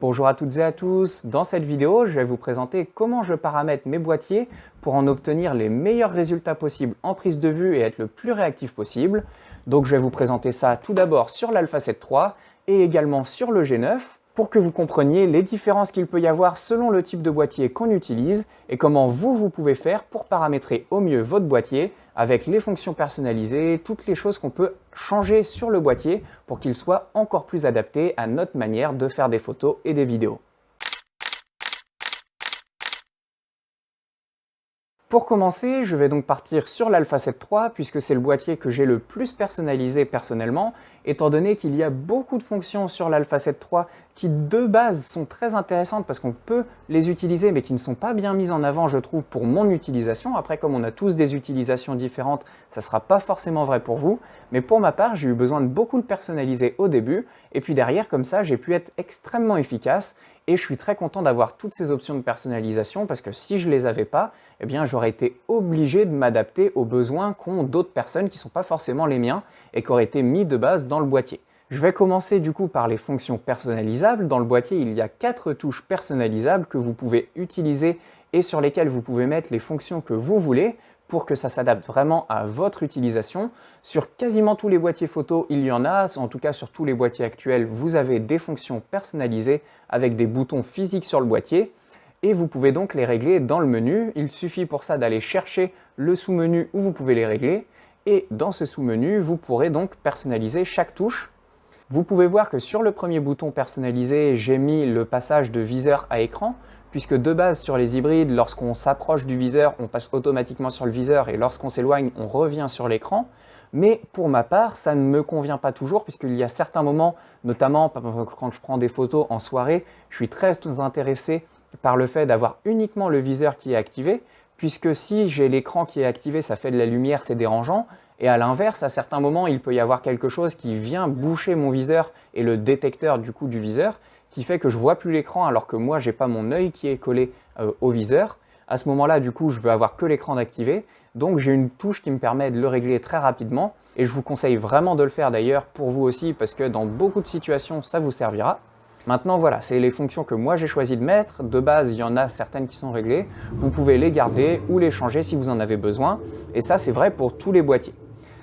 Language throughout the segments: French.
Bonjour à toutes et à tous, dans cette vidéo je vais vous présenter comment je paramètre mes boîtiers pour en obtenir les meilleurs résultats possibles en prise de vue et être le plus réactif possible. Donc je vais vous présenter ça tout d'abord sur l'Alpha 7 III et également sur le G9 pour que vous compreniez les différences qu'il peut y avoir selon le type de boîtier qu'on utilise et comment vous pouvez faire pour paramétrer au mieux votre boîtier avec les fonctions personnalisées, toutes les choses qu'on peut changer sur le boîtier pour qu'il soit encore plus adapté à notre manière de faire des photos et des vidéos. Pour commencer, je vais donc partir sur l'Alpha 7 III puisque c'est le boîtier que j'ai le plus personnalisé personnellement, étant donné qu'il y a beaucoup de fonctions sur l'Alpha 7 III qui de base sont très intéressantes parce qu'on peut les utiliser mais qui ne sont pas bien mises en avant je trouve pour mon utilisation. Après comme on a tous des utilisations différentes, ça ne sera pas forcément vrai pour vous, mais pour ma part j'ai eu besoin de beaucoup le personnaliser au début et puis derrière comme ça j'ai pu être extrêmement efficace. Et je suis très content d'avoir toutes ces options de personnalisation parce que si je ne les avais pas, eh bien j'aurais été obligé de m'adapter aux besoins qu'ont d'autres personnes qui ne sont pas forcément les miens et qui auraient été mis de base dans le boîtier. Je vais commencer du coup par les fonctions personnalisables. Dans le boîtier, il y a 4 touches personnalisables que vous pouvez utiliser et sur lesquelles vous pouvez mettre les fonctions que vous voulez pour que ça s'adapte vraiment à votre utilisation. Sur quasiment tous les boîtiers photo, il y en a, en tout cas sur tous les boîtiers actuels, vous avez des fonctions personnalisées avec des boutons physiques sur le boîtier et vous pouvez donc les régler dans le menu. Il suffit pour ça d'aller chercher le sous-menu où vous pouvez les régler et dans ce sous-menu, vous pourrez donc personnaliser chaque touche. Vous pouvez voir que sur le premier bouton personnalisé, j'ai mis le passage de viseur à écran, puisque de base sur les hybrides, lorsqu'on s'approche du viseur, on passe automatiquement sur le viseur et lorsqu'on s'éloigne, on revient sur l'écran. Mais pour ma part, ça ne me convient pas toujours, puisqu'il y a certains moments, notamment quand je prends des photos en soirée, je suis très intéressé par le fait d'avoir uniquement le viseur qui est activé, puisque si j'ai l'écran qui est activé, ça fait de la lumière, c'est dérangeant. Et à l'inverse, à certains moments, il peut y avoir quelque chose qui vient boucher mon viseur et le détecteur du coup du viseur, qui fait que je ne vois plus l'écran alors que moi, je n'ai pas mon œil qui est collé au viseur. À ce moment-là, du coup, je veux avoir que l'écran d'activé. Donc, j'ai une touche qui me permet de le régler très rapidement. Et je vous conseille vraiment de le faire d'ailleurs pour vous aussi, parce que dans beaucoup de situations, ça vous servira. Maintenant, voilà, c'est les fonctions que moi j'ai choisi de mettre. De base, il y en a certaines qui sont réglées. Vous pouvez les garder ou les changer si vous en avez besoin. Et ça, c'est vrai pour tous les boîtiers.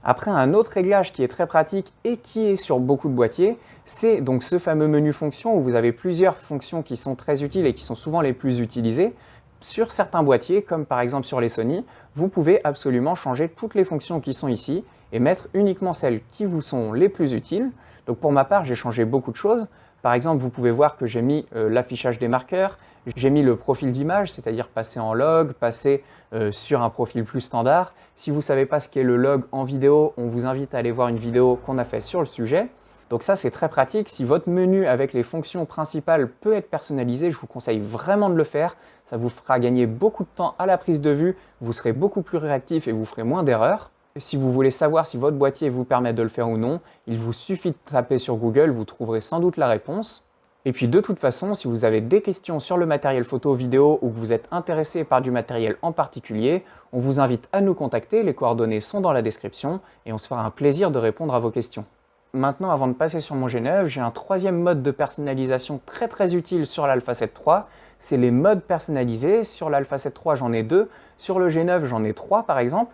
Après, un autre réglage qui est très pratique et qui est sur beaucoup de boîtiers, c'est donc ce fameux menu fonctions où vous avez plusieurs fonctions qui sont très utiles et qui sont souvent les plus utilisées. Sur certains boîtiers, comme par exemple sur les Sony, vous pouvez absolument changer toutes les fonctions qui sont ici et mettre uniquement celles qui vous sont les plus utiles. Donc pour ma part, j'ai changé beaucoup de choses. Par exemple, vous pouvez voir que j'ai mis l'affichage des marqueurs, j'ai mis le profil d'image, c'est-à-dire passer en log, passer sur un profil plus standard. Si vous ne savez pas ce qu'est le log en vidéo, on vous invite à aller voir une vidéo qu'on a faite sur le sujet. Donc ça, c'est très pratique. Si votre menu avec les fonctions principales peut être personnalisé, je vous conseille vraiment de le faire. Ça vous fera gagner beaucoup de temps à la prise de vue, vous serez beaucoup plus réactif et vous ferez moins d'erreurs. Si vous voulez savoir si votre boîtier vous permet de le faire ou non, il vous suffit de taper sur Google, vous trouverez sans doute la réponse. Et puis de toute façon, si vous avez des questions sur le matériel photo vidéo ou que vous êtes intéressé par du matériel en particulier, on vous invite à nous contacter, les coordonnées sont dans la description et on se fera un plaisir de répondre à vos questions. Maintenant, avant de passer sur mon G9, j'ai un troisième mode de personnalisation très utile sur l'Alpha 7 III, c'est les modes personnalisés. Sur l'Alpha 7 III, j'en ai 2, sur le G9, j'en ai 3 par exemple.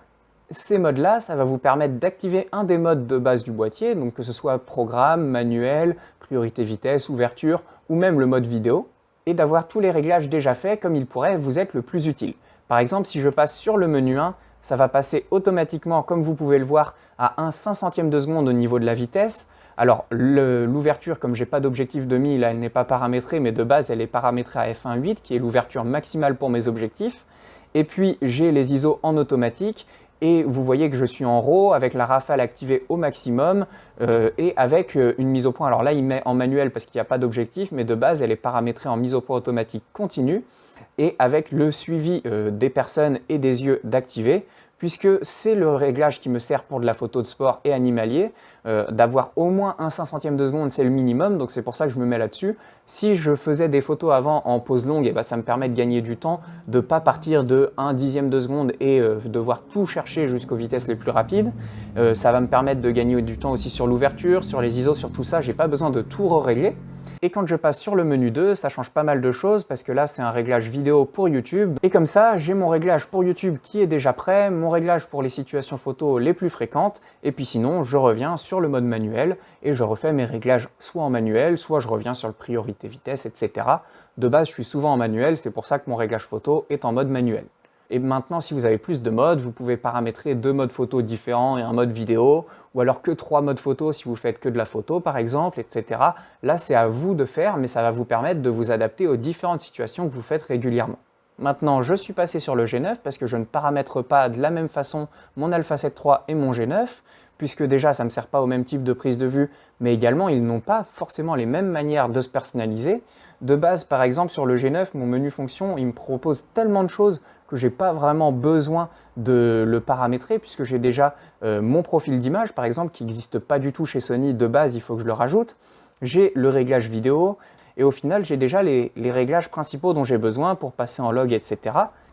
Ces modes-là, ça va vous permettre d'activer un des modes de base du boîtier, donc que ce soit programme, manuel, priorité vitesse, ouverture ou même le mode vidéo, et d'avoir tous les réglages déjà faits comme il pourrait vous être le plus utile. Par exemple, si je passe sur le menu 1, ça va passer automatiquement, comme vous pouvez le voir, à 1/500e de seconde au niveau de la vitesse. Alors l'ouverture, comme j'ai pas d'objectif de 1000, elle n'est pas paramétrée, mais de base elle est paramétrée à f1.8, qui est l'ouverture maximale pour mes objectifs. Et puis j'ai les ISO en automatique. Et vous voyez que je suis en RAW avec la rafale activée au maximum et avec une mise au point. Alors là, il met en manuel parce qu'il n'y a pas d'objectif, mais de base, elle est paramétrée en mise au point automatique continue et avec le suivi des personnes et des yeux d'activer, puisque c'est le réglage qui me sert pour de la photo de sport et animalier. D'avoir au moins 1/500e de seconde, c'est le minimum, donc c'est pour ça que je me mets là-dessus. Si je faisais des photos avant en pause longue, et ça me permet de gagner du temps, de ne pas partir de 1/10e de seconde et devoir tout chercher jusqu'aux vitesses les plus rapides. Ça va me permettre de gagner du temps aussi sur l'ouverture, sur les ISO, sur tout ça, j'ai pas besoin de tout régler. Et quand je passe sur le menu 2, ça change pas mal de choses parce que là c'est un réglage vidéo pour YouTube. Et comme ça, j'ai mon réglage pour YouTube qui est déjà prêt, mon réglage pour les situations photos les plus fréquentes, et puis sinon je reviens sur le mode manuel et je refais mes réglages soit en manuel, soit je reviens sur le priorité vitesse, etc. De base, je suis souvent en manuel, c'est pour ça que mon réglage photo est en mode manuel. Et maintenant, si vous avez plus de modes, vous pouvez paramétrer 2 modes photo différents et un mode vidéo, ou alors que 3 modes photo si vous faites que de la photo par exemple, etc. Là, c'est à vous de faire, mais ça va vous permettre de vous adapter aux différentes situations que vous faites régulièrement. Maintenant, je suis passé sur le G9 parce que je ne paramètre pas de la même façon mon Alpha 7 III et mon G9, puisque déjà ça ne me sert pas au même type de prise de vue, mais également ils n'ont pas forcément les mêmes manières de se personnaliser. De base, par exemple, sur le G9, mon menu fonction, il me propose tellement de choses que j'ai pas vraiment besoin de le paramétrer, puisque j'ai déjà mon profil d'image, par exemple, qui n'existe pas du tout chez Sony. De base, il faut que je le rajoute. J'ai le réglage vidéo, et au final, j'ai déjà les réglages principaux dont j'ai besoin pour passer en log, etc.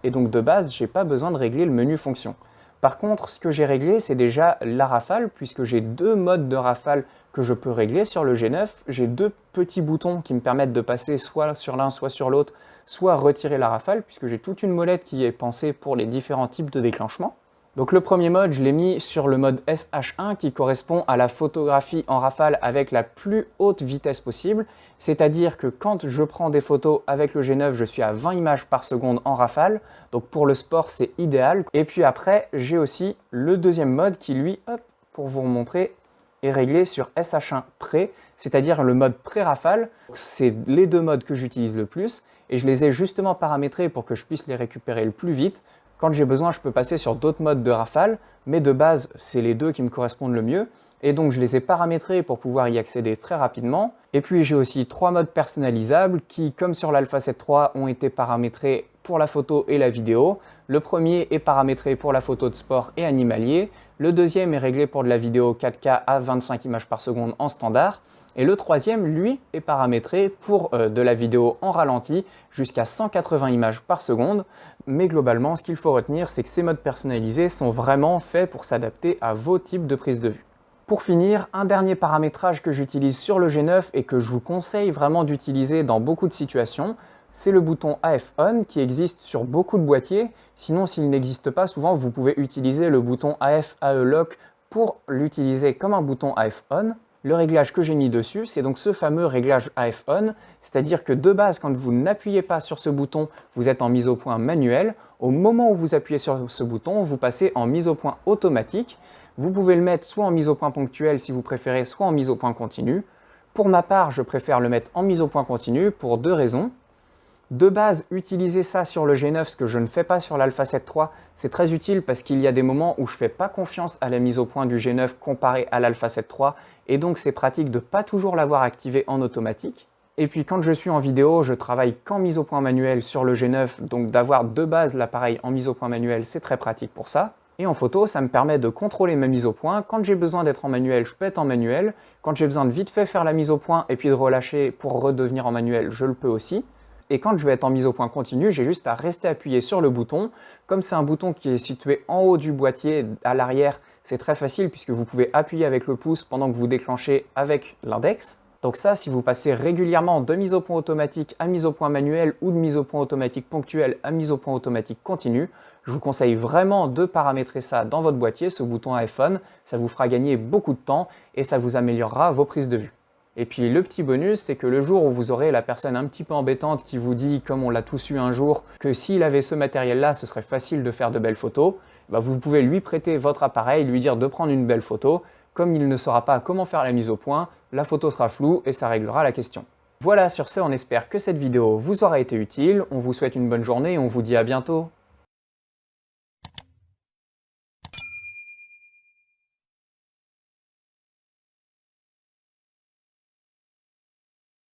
Et donc, de base, je n'ai pas besoin de régler le menu fonction. Par contre, ce que j'ai réglé, c'est déjà la rafale, puisque j'ai 2 modes de rafale que je peux régler sur le G9. J'ai 2 petits boutons qui me permettent de passer soit sur l'un, soit sur l'autre, soit retirer la rafale, puisque j'ai toute une molette qui est pensée pour les différents types de déclenchement. Donc le premier mode, je l'ai mis sur le mode SH1 qui correspond à la photographie en rafale avec la plus haute vitesse possible. C'est-à-dire que quand je prends des photos avec le G9, je suis à 20 images par seconde en rafale. Donc pour le sport, c'est idéal. Et puis après, j'ai aussi le deuxième mode qui lui, hop, pour vous montrer, est réglé sur SH1 pré, c'est-à-dire le mode pré-rafale. C'est les 2 modes que j'utilise le plus et je les ai justement paramétrés pour que je puisse les récupérer le plus vite. Quand j'ai besoin, je peux passer sur d'autres modes de rafale, mais de base, c'est les 2 qui me correspondent le mieux. Et donc, je les ai paramétrés pour pouvoir y accéder très rapidement. Et puis, j'ai aussi 3 modes personnalisables qui, comme sur l'Alpha 7 III, ont été paramétrés pour la photo et la vidéo. Le premier est paramétré pour la photo de sport et animalier. Le deuxième est réglé pour de la vidéo 4K à 25 images par seconde en standard. Et le troisième, lui, est paramétré pour de la vidéo en ralenti jusqu'à 180 images par seconde. Mais globalement, ce qu'il faut retenir, c'est que ces modes personnalisés sont vraiment faits pour s'adapter à vos types de prise de vue. Pour finir, un dernier paramétrage que j'utilise sur le G9 et que je vous conseille vraiment d'utiliser dans beaucoup de situations, c'est le bouton AF On qui existe sur beaucoup de boîtiers. Sinon, s'il n'existe pas, souvent vous pouvez utiliser le bouton AF AE Lock pour l'utiliser comme un bouton AF On. Le réglage que j'ai mis dessus, c'est donc ce fameux réglage AF On, c'est-à-dire que de base, quand vous n'appuyez pas sur ce bouton, vous êtes en mise au point manuelle. Au moment où vous appuyez sur ce bouton, vous passez en mise au point automatique. Vous pouvez le mettre soit en mise au point ponctuelle si vous préférez, soit en mise au point continue. Pour ma part, je préfère le mettre en mise au point continue pour 2 raisons. De base, utiliser ça sur le G9, ce que je ne fais pas sur l'Alpha 7 III, c'est très utile parce qu'il y a des moments où je ne fais pas confiance à la mise au point du G9 comparé à l'Alpha 7 III, et donc c'est pratique de ne pas toujours l'avoir activé en automatique. Et puis quand je suis en vidéo, je travaille qu'en mise au point manuelle sur le G9, donc d'avoir de base l'appareil en mise au point manuelle, c'est très pratique pour ça. Et en photo, ça me permet de contrôler ma mise au point. Quand j'ai besoin d'être en manuel, je peux être en manuel. Quand j'ai besoin de vite fait faire la mise au point et puis de relâcher pour redevenir en manuel, je le peux aussi. Et quand je vais être en mise au point continu, j'ai juste à rester appuyé sur le bouton. Comme c'est un bouton qui est situé en haut du boîtier, à l'arrière, c'est très facile puisque vous pouvez appuyer avec le pouce pendant que vous déclenchez avec l'index. Donc ça, si vous passez régulièrement de mise au point automatique à mise au point manuelle ou de mise au point automatique ponctuelle à mise au point automatique continue, je vous conseille vraiment de paramétrer ça dans votre boîtier, ce bouton iPhone. Ça vous fera gagner beaucoup de temps et ça vous améliorera vos prises de vue. Et puis le petit bonus, c'est que le jour où vous aurez la personne un petit peu embêtante qui vous dit, comme on l'a tous eu un jour, que s'il avait ce matériel-là, ce serait facile de faire de belles photos, vous pouvez lui prêter votre appareil, lui dire de prendre une belle photo. Comme il ne saura pas comment faire la mise au point, la photo sera floue et ça réglera la question. Voilà, sur ce, on espère que cette vidéo vous aura été utile. On vous souhaite une bonne journée et on vous dit à bientôt.